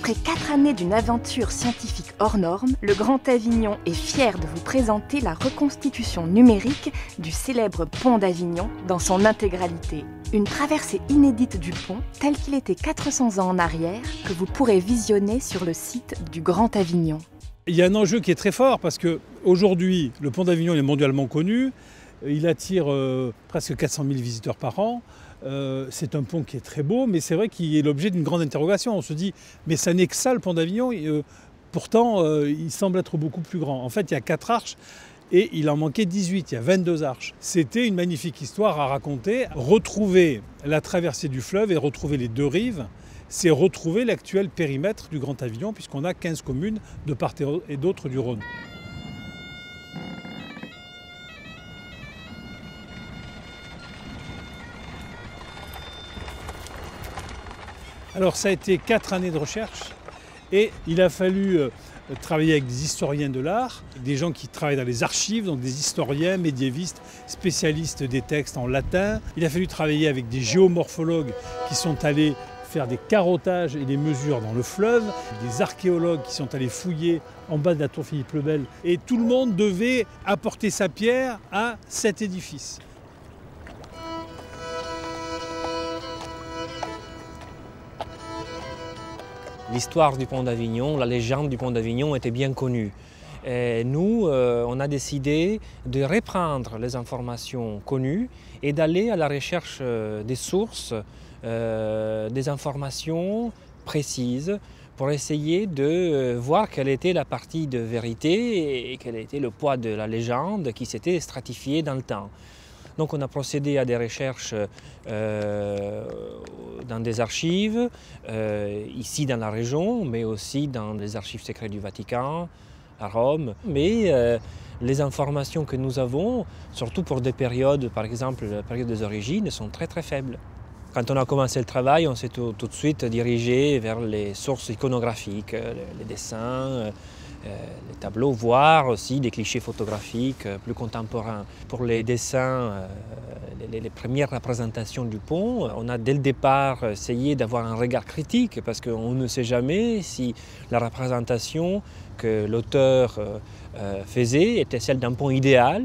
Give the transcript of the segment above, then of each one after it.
Après 4 années d'une aventure scientifique hors norme, le Grand Avignon est fier de vous présenter la reconstitution numérique du célèbre pont d'Avignon dans son intégralité. Une traversée inédite du pont, tel qu'il était 400 ans en arrière, que vous pourrez visionner sur le site du Grand Avignon. Il y a un enjeu qui est très fort parce qu'aujourd'hui, le pont d'Avignon est mondialement connu. Il attire presque 400 000 visiteurs par an. C'est un pont qui est très beau, mais c'est vrai qu'il est l'objet d'une grande interrogation. On se dit, mais ça n'est que ça le pont d'Avignon. Pourtant, il semble être beaucoup plus grand. En fait, il y a 4 arches et il en manquait 18. Il y a 22 arches. C'était une magnifique histoire à raconter. Retrouver la traversée du fleuve et retrouver les 2 rives, c'est retrouver l'actuel périmètre du Grand Avignon, puisqu'on a 15 communes de part et d'autre du Rhône. Alors ça a été 4 années de recherche et il a fallu travailler avec des historiens de l'art, des gens qui travaillent dans les archives, donc des historiens, médiévistes, spécialistes des textes en latin. Il a fallu travailler avec des géomorphologues qui sont allés faire des carottages et des mesures dans le fleuve, des archéologues qui sont allés fouiller en bas de la tour Philippe le Bel. Et tout le monde devait apporter sa pierre à cet édifice. L'histoire du pont d'Avignon, la légende du pont d'Avignon était bien connue. Et nous, on a décidé de reprendre les informations connues et d'aller à la recherche des sources, des informations précises pour essayer de voir quelle était la partie de vérité et quel était le poids de la légende qui s'était stratifiée dans le temps. Donc on a procédé à des recherches dans des archives, ici dans la région, mais aussi dans les archives secrètes du Vatican, à Rome. Mais les informations que nous avons, surtout pour des périodes, par exemple la période des origines, sont très très faibles. Quand on a commencé le travail, on s'est tout de suite dirigé vers les sources iconographiques, les dessins, les tableaux, voire aussi des clichés photographiques plus contemporains. Pour les dessins, les premières représentations du pont, on a dès le départ essayé d'avoir un regard critique parce qu'on ne sait jamais si la représentation que l'auteur faisait était celle d'un pont idéal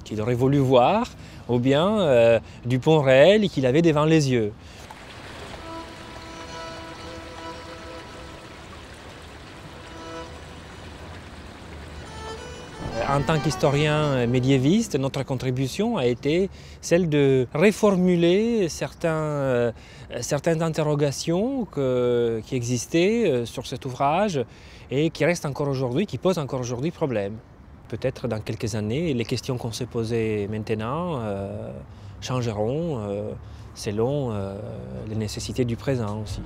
qu'il aurait voulu voir ou bien du pont réel qu'il avait devant les yeux. En tant qu'historien médiéviste, notre contribution a été celle de reformuler certaines interrogations qui existaient sur cet ouvrage et qui restent encore aujourd'hui, qui posent encore aujourd'hui problème. Peut-être dans quelques années, les questions qu'on s'est posées maintenant changeront selon les nécessités du présent aussi.